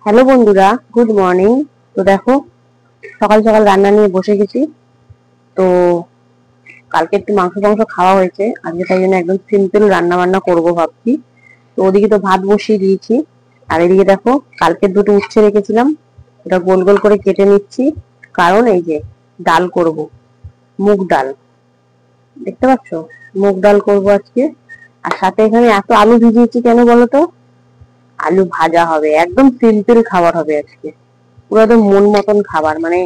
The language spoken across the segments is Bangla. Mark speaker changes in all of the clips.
Speaker 1: হ্যালো বন্ধুরা, গুড মর্নিং। তো দেখো, সকাল সকাল রান্না নিয়ে বসে গেছি। তো কালকে একটু মাংস টাংস খাওয়া হয়েছে, আজকে তাই জন্য একদম সিম্পল রান্না বান্না করবো ভাবছি। তো ওদিকে তো ভাত বসিয়ে দিয়েছি, আর এদিকে দেখো কালকে দুটো উচ্ছে রেখেছিলাম, ওটা গোল গোল করে কেটে নিচ্ছি। কারণ এই যে ডাল করব, মুগ ডাল, দেখতে পাচ্ছ, মুগ ডাল করবো আজকে। আর সাথে এখানে এত আলু ভিজিয়েছি কেন বলো তো? আলু ভাজা হবে, একদম সিম্পল খাবার হবে আজকে, পুরো একদম মন মতন খাবার। মানে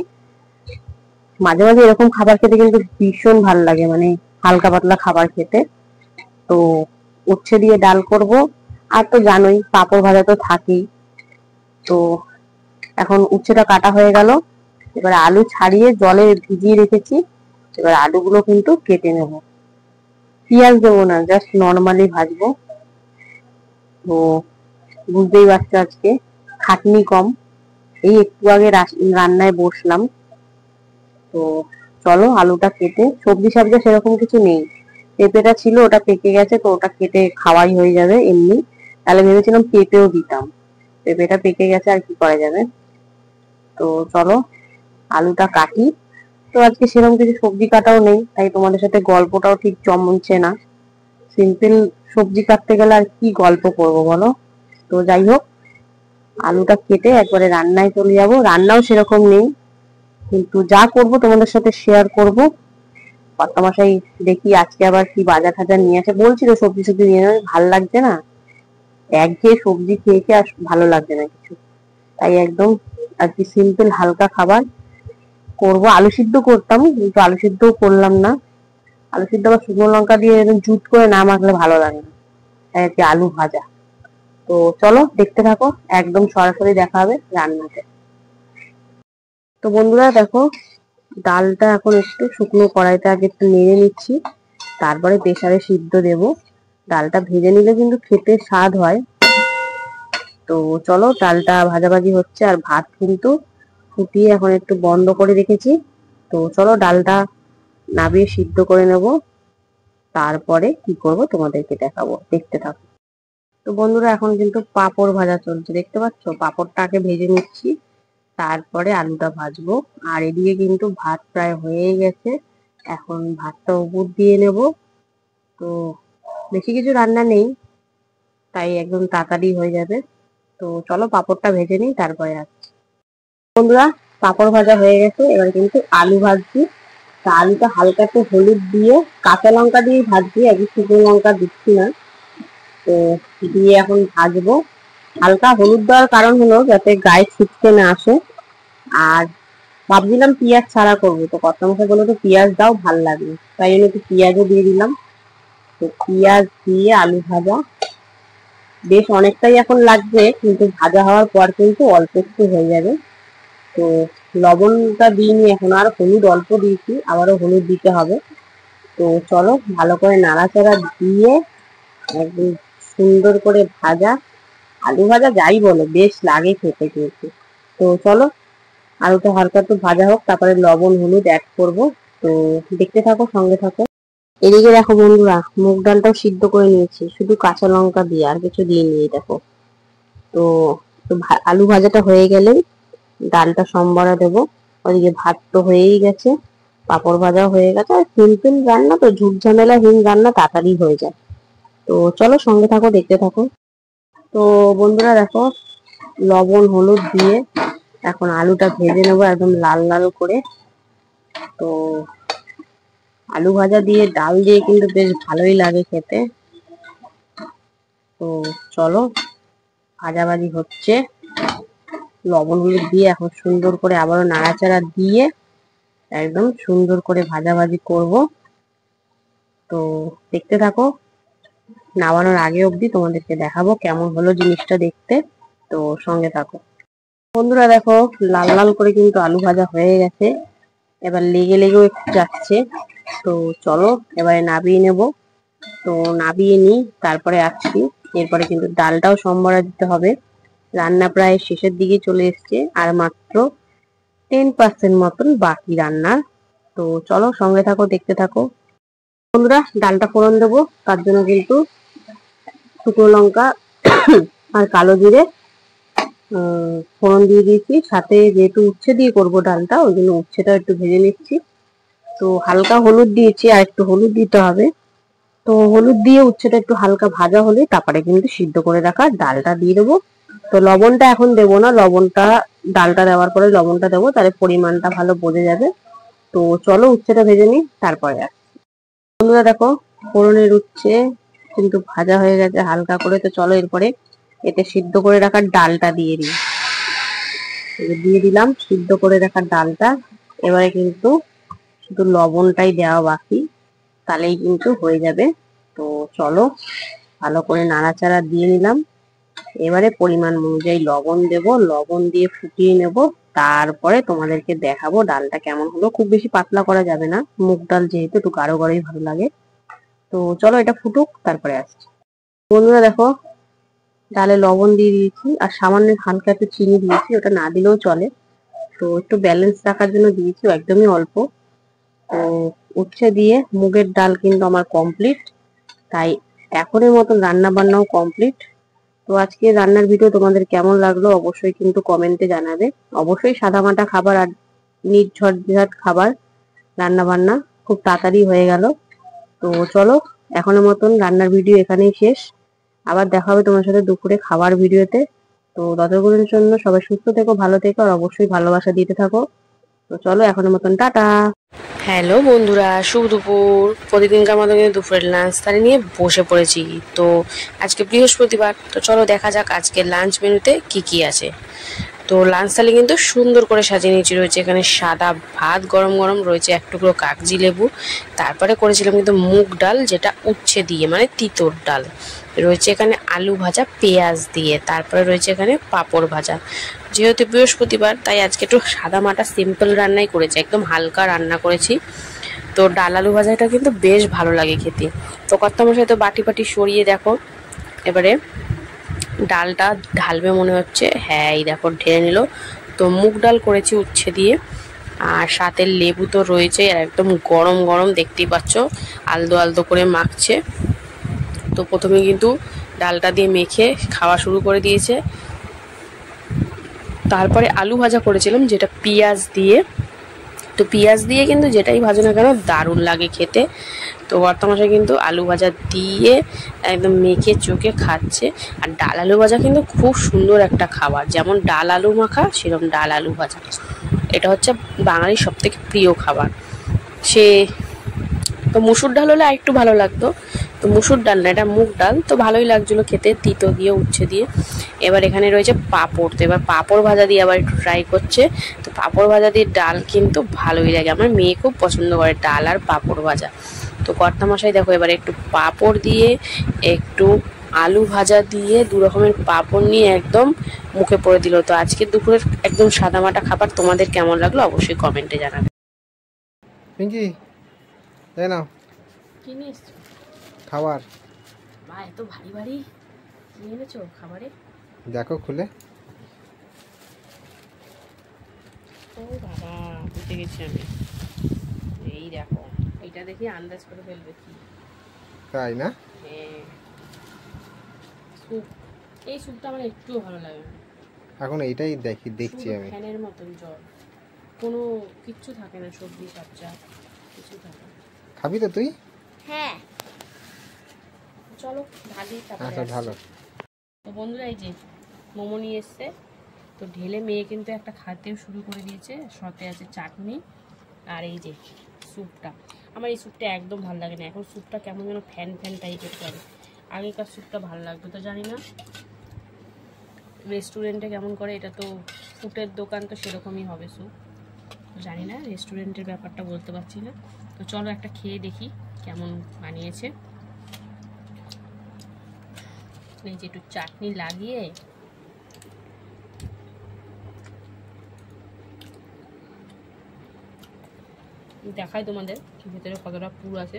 Speaker 1: মাঝে মাঝে এরকম খাবার খেতে কিন্তু ভীষণ ভালো লাগে, মানে হালকা পাতলা খাবার খেতে। তো উচ্ছে দিয়ে ডাল করব, আর তো জানোই পাঁপড় ভাজা তো থাকেই। তো এখন উচ্ছেটা কাটা হয়ে গেল, এবার আলু ছাড়িয়ে জলে ভিজিয়ে রেখেছি। এবার আলুগুলো কিন্তু কেটে নেব, পেঁয়াজ দেবো না, জাস্ট নর্মালি ভাজবো। তো বুঝতেই পারছো আজকে খাটনি কম, এই একটু আগে রান্নায় বসলাম। তো চলো আলুটা কেটে, সবজি সবজি সেরকম কিছু নেই, পেঁপেটা ছিল ওটা পেকে গেছে, তো ওটা কেটে খাওয়াই হয়ে যাবে এমনি। তাহলে ভেবেছিলাম পেঁপেও দিতাম, পেঁপেটা পেকে গেছে, আর কি করা যাবে। তো চলো আলুটা কাটি। তো আজকে সেরকম কিছু সবজি কাটাও নেই, তাই তোমাদের সাথে গল্পটাও ঠিক জমছে না। সিম্পল সবজি কাটতে গেলে আর কি গল্প করবো বলো? তো যাই হোক, আলুটা কেটে একবারে রান্নায় চলে যাবো। রান্নাও সেরকম নেই, কিন্তু যা করব তোমাদের সাথে শেয়ার করব। কর্তামশাই দেখি আজকে আবার কি বাজার টাজার নিয়ে আসে, বলছিল সবজি সবজি নিয়ে যাবে, ভাল লাগছে না, একঘেয়ে সবজি খেয়ে খেয়ে আর ভালো লাগছে না কিছু। তাই একদম আর কি সিম্পল হালকা খাবার করব। আলু সিদ্ধ করতাম, কিন্তু আলু সিদ্ধও করলাম না। আলু সিদ্ধ আবার শুকনো লঙ্কা দিয়ে একদম জুট করে না মাখলে ভালো লাগে না, তাই আর কি আলু ভাজা। তো চলো দেখতে থাকো, একদম সরাসরি দেখা হবে রান্নাতে। তো বন্ধুরা দেখো, ডালটা এখন একটু শুকনো কড়াইতে আগে একটু নেড়ে নিচ্ছি, তারপরে প্রেসারে সিদ্ধ দেব। ডালটা ভেজে নিলে কিন্তু খেতে স্বাদ হয়। তো চলো, ডালটা ভাজাভাজি হচ্ছে, আর ভাত কিন্তু ফুটিয়ে এখন একটু বন্ধ করে রেখেছি। তো চলো ডালটা নাবিয়ে সিদ্ধ করে নেব, তারপরে কি করব তোমাদেরকে দেখাবো, দেখতে থাকো। তো বন্ধুরা এখন কিন্তু পাঁপড় ভাজা চলছে, দেখতে পাচ্ছ, পাঁপড়টা আগে ভেজে নিচ্ছি, তারপরে আলুটা ভাজবো। আর এদিকে কিন্তু ভাত প্রায় হয়ে গেছে, এখন ভাতটা উপর দিয়ে নেব। তো বেশি কিছু রান্না নেই, তাই একদম তাড়াতাড়ি হয়ে যাবে। তো চলো পাঁপড়টা ভেজে নিই, তারপরে আসছি। বন্ধুরা পাঁপড় ভাজা হয়ে গেছে, এবার কিন্তু আলু ভাজছি। তা আলুটা হালকা একটু হলুদ দিয়ে, কাঁচা লঙ্কা দিয়ে ভাজছি, আগে শুকনো লঙ্কা দিচ্ছি না। তো দিয়ে এখন ভাজবো। হালকা হলুদ দেওয়ার কারণ হলো যাতে গায়ে ছিটকে না আসে। আর ভাবছিলাম পেঁয়াজ ছাড়া করবো, তো কর্তামশাই বললো তো পেঁয়াজ দাও, ভাল লাগবে, তাই জন্য একটু পেঁয়াজও দিয়ে দিলাম। তো পেঁয়াজ দিয়ে আলু ভাজা বেশ অনেকটাই এখন লাগবে, কিন্তু ভাজা হওয়ার পর কিন্তু অল্প একটু হয়ে যাবে। তো লবণটা দিইনি এখন, আর হলুদ অল্প দিয়েছি, আবারও হলুদ দিতে হবে। তো চলো ভালো করে নাড়াচাড়া দিয়ে একদম সুন্দর করে ভাজা, আলু ভাজা যাই বলো বেশ লাগে খেতে কিন্তু। তো চলো আলুটা হালকা একটু ভাজা হোক, তারপরে লবণ হলুদ অ্যাড করব। তো দেখতে থাকো, সঙ্গে থাকো। এদিকে দেখো বন্ধুরা, মুগ ডালটাও সিদ্ধ করে নিয়েছি শুধু কাঁচা লঙ্কা দিয়ে, আর কিছু দিইনি, দেখো। তো আলু ভাজাটা হয়ে গেলেই ডালটা সম্বরা দেবো। ওদিকে ভাত তো হয়েই গেছে, পাঁপড় ভাজাও হয়ে গেছে, আর সিম্পল রান্না তো, ঝুট ঝামেলাহীন রান্না, তাড়াতাড়ি হয়ে যায়। তো চলো সঙ্গে থাকো, দেখতে থাকো। তো বন্ধুরা দেখো, লবণ হলুদ দিয়ে এখন আলুটা ভেজে নেবো একদম লাল লাল করে। তো আলু ভাজা দিয়ে ডাল দিয়ে কিন্তু বেশ ভালোই লাগে খেতে। তো চলো ভাজাভাজি হচ্ছে, লবণ হলুদ দিয়ে এখন সুন্দর করে আবারও নাড়াচাড়া দিয়ে একদম সুন্দর করে ভাজাভাজি করব। তো দেখতে থাকো, নামানোর আগে অবধি তোমাদেরকে দেখাবো কেমন হলো জিনিসটা দেখতে। তো সঙ্গে থাকো বন্ধুরা। দেখো লাল লাল করে কিন্তু আলু ভাজা হয়ে গেছে, এবার লেগে লেগেও একটু যাচ্ছে। তো চলো এবারে নাবিয়ে নেব। তো নাবিয়ে নিই, তারপরে আসছি। এরপরে কিন্তু ডালটাও সম্বরা দিতে হবে। রান্না প্রায় শেষের দিকে চলে এসছে, আর মাত্র 10% মতন বাকি রান্নার। তো চলো সঙ্গে থাকো, দেখতে থাকো। বন্ধুরা ডালটা ফোড়ন দেবো, তার জন্য কিন্তু শুকনো লঙ্কা আর কালো জিরে ফোড়ন দিয়ে দিয়েছি, সাথে যেহেতু উচ্ছে দিয়ে করবো ডালটা ওই জন্য উচ্ছেটা একটু ভেজে নিচ্ছি। তো হালকা হলুদ দিয়েছি, আর একটু হলুদ দিতে হবে। তো হলুদ দিয়ে উচ্ছেটা একটু হালকা ভাজা হলে তারপরে কিন্তু সিদ্ধ করে রাখা ডালটা দিয়ে দেবো। তো লবণটা এখন দেবো না, লবণটা ডালটা দেওয়ার পরে লবণটা দেবো, তাহলে পরিমাণটা ভালো বোঝা যাবে। তো চলো উচ্ছেটা ভেজে নিই, তারপরে বন্ধুরা দেখো ফোড়নের উচ্ছে কিন্তু ভাজা হয়ে গেছে হালকা করে। তো চলো এরপরে এতে সিদ্ধ করে রাখা ডালটা দিয়ে দিই। দিয়ে দিলাম সিদ্ধ করে রাখা ডালটা। এবারে কিন্তু শুধু লবণটাই দেওয়া বাকি, তাহলেই কিন্তু হয়ে যাবে। তো চলো ভালো করে নাড়াচাড়া দিয়ে নিলাম। এবারে পরিমাণ অনুযায়ী লবণ দেব, লবণ দিয়ে ফুটিয়ে নেব। তারপরে তোমাদেরকে দেখাবো ডালটা কেমন হলো। খুব বেশি পাতলা করা যাবে না, মুগ ডাল যেহেতু একটু গাঢ় গাঢ়ই ভালো লাগে। তো চলো এটা ফুটুক, তারপরে আসছি। বন্ধুরা দেখো ডালে লবণ দিয়ে দিয়েছি, আর সামান্য হালকা একটু চিনি দিয়েছি, ওটা না দিলেও চলে। তো একটু ব্যালেন্স রাখার জন্য দিয়েছি, একদমই অল্প। তো উচ্ছে দিয়ে মুগের ডাল কিন্তু আমার কমপ্লিট। তাই এখনের মতন রান্না বান্নাও কমপ্লিট। তো আজকে রান্নার ভিডিও তোমাদের কেমন লাগলো অবশ্যই কিন্তু কমেন্টে জানাবে। অবশ্যই সাদামাটা খাবার আর নির্ঝঞ্ঝাট খাবার রান্না বান্না খুব তাড়াতাড়ি হয়ে গেল। তো চলো এখনের মতন রান্নার ভিডিও এখানেই শেষ। আবার দেখা হবে তোমার সাথে দুপুরে খাবার ভিডিওতে। তো ততক্ষণের জন্য সবাই সুস্থ থেকো, ভালো থেকো, আর অবশ্যই ভালোবাসা দিতে থাকো। তো চলো এখনের মতন টাটা।
Speaker 2: হ্যালো বন্ধুরা, শুভ দুপুর। প্রতিদিনকার মতো কিন্তু দুপুরের লাঞ্চ থালি নিয়ে বসে পড়েছি। তো আজকে বৃহস্পতিবার, তো চলো দেখা যাক আজকে লাঞ্চ মেনুতে কি কি আছে। তো লাঞ্চ থালি কিন্তু সুন্দর করে সাজিয়ে নিয়েছি। রয়েছে এখানে সাদা ভাত গরম গরম, রয়েছে এক টুকরো কাগজি লেবু, তারপরে করেছিলাম কিন্তু মুগ ডাল যেটা উচ্ছে দিয়ে মানে তিতর ডাল, রয়েছে এখানে আলু ভাজা পেঁয়াজ দিয়ে, তারপরে রয়েছে এখানে পাঁপড় ভাজা। যেহেতু বৃহস্পতিবার তাই আজকে একটু সাদা মাটা সিম্পল রান্নাই করেছি, একদম হালকা রান্না করেছি। তো ডাল আলু ভাজাটা কিন্তু বেশ ভালো লাগে খেতে। তো কর্তামশাই তো বাটি বাটি সরিয়ে দেখো এবারে ডালটা ঢালবে মনে হচ্ছে। হ্যাঁ এই দেখো ঢেলে নিল। তো মুগ ডাল করেছি উচ্ছে দিয়ে, আর সাথে লেবু তো রয়েছে, আর একদম গরম গরম দেখতেই পাচ্ছ আলদো আলদো করে মাখছে। তো প্রথমে কিন্তু ডালটা দিয়ে মেখে খাওয়া শুরু করে দিয়েছে। তারপরে আলু ভাজা করেছিলাম যেটা পেঁয়াজ দিয়ে। তো পেঁয়াজ দিয়ে কিন্তু যেটাই ভাজো না কেন দারুণ লাগে খেতে। তো বর্তমানে কিন্তু আলু ভাজা দিয়ে একদম মেখে চোখে খাচ্ছে। আর ডাল আলু ভাজা কিন্তু খুব সুন্দর একটা খাবার, যেমন ডাল আলু মাখা সেরকম ডাল আলু ভাজা। এটা হচ্ছে বাঙালির সব থেকে প্রিয় খাবার। সে তো মুসুর ডাল হলে আরেকটু ভালো লাগতো, তো মুসুর ডাল না, এটা মুগ ডাল। তো ভালোই লাগছিলো খেতে, তিতো দিয়ে উচ্ছে দিয়ে। এবার এখানে রয়েছে পাঁপড়। তো এবার পাঁপড় ভাজা দিয়ে আবার একটু ট্রাই করছে। তো পাঁপড় ভাজা দিয়ে ডাল কিন্তু ভালোই লাগে, আমার মেয়ে খুব পছন্দ করে ডাল আর পাঁপড় ভাজা। তো কর্তামশাই দেখো এবার একটু পাঁপড় দিয়ে একটু আলু ভাজা দিয়ে দু রকমের পাঁপড় নিয়ে একদম মুখে পড়ে দিল। তো আজকে দুপুরের একদম সাদামাটা খাবার তোমাদের কেমন লাগলো অবশ্যই কমেন্টে জানাবে।
Speaker 3: পিঙ্কি তাই না
Speaker 2: কি নিয়ে এসছো
Speaker 3: খাবার?
Speaker 2: মা এত ভারী ভারী কি এনেছো খাবারে?
Speaker 3: দেখো খুলে।
Speaker 2: ও বাবা, বুঝে গেছি আমি। এই দেখো, এইটা দেখি আন্দাজ করে ফেলবে কি।
Speaker 3: তাই না?
Speaker 2: হ্যাঁ, স্যুপ। এই স্যুপটা আমার একটুও ভালো লাগে না।
Speaker 3: এখন এইটাই দেখছি আমি।
Speaker 2: ফ্যানের মতন জল, কোনো কিচ্ছু থাকে না, সবজি সবজা কিছু থাকে না।
Speaker 3: খাবি তো তুই?
Speaker 2: হ্যাঁ চলো ঢালি তারপরে
Speaker 3: ভালো।
Speaker 2: তো বন্ধুরা এই যে মোমো নিয়ে এসছে, তো ঢেলে মেয়ে কিন্তু একটা খাতেও শুরু করে দিয়েছে। সাথে আছে চাটনি আর এই যে স্যুপটা। আমার এই স্যুপটা একদম ভালো লাগে না, এখন স্যুপটা কেমন যেন ফ্যান ফ্যান টাইপের করে। আগেকার স্যুপটা ভালো লাগতো, তো জানি না রেস্টুরেন্টে কেমন করে। এটা তো ফুটের দোকান, তো সেরকমই হবে স্যুপ, জানি না রেস্টুরেন্টের ব্যাপারটা বলতে পারছি না। তো চলো একটা খেয়ে দেখি কেমন বানিয়েছে। এই যে একটু চাটনি লাগিয়ে দেখাই তোমাদের ভেতরে কতটা পুর আছে।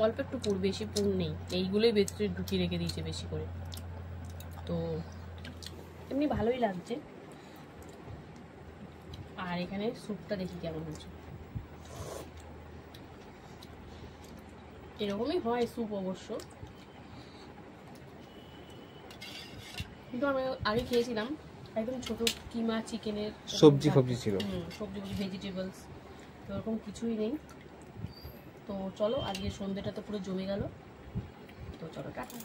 Speaker 2: অল্প একটু পুর, বেশি পুর নেই, এইগুলোই ভেতরে ঢুকিয়ে রেখে দিয়েছে বেশি করে। তো এমনি ভালোই লাগছে। আর এখানে স্যুপটা দেখি কেমন হচ্ছে। এরকমই হয় স্যুপ অবশ্য। কিন্তু আমি আগে খেয়েছিলাম একদম ছোট কিমা চিকেনের
Speaker 3: সবজি ছিল।
Speaker 2: সবজি ভেজিটেবলস, তো এরকম কিছুই নেই। তো চলো আজকে সন্ধ্যেটা তো পুরো জমে গেল, তো চলো টাটা।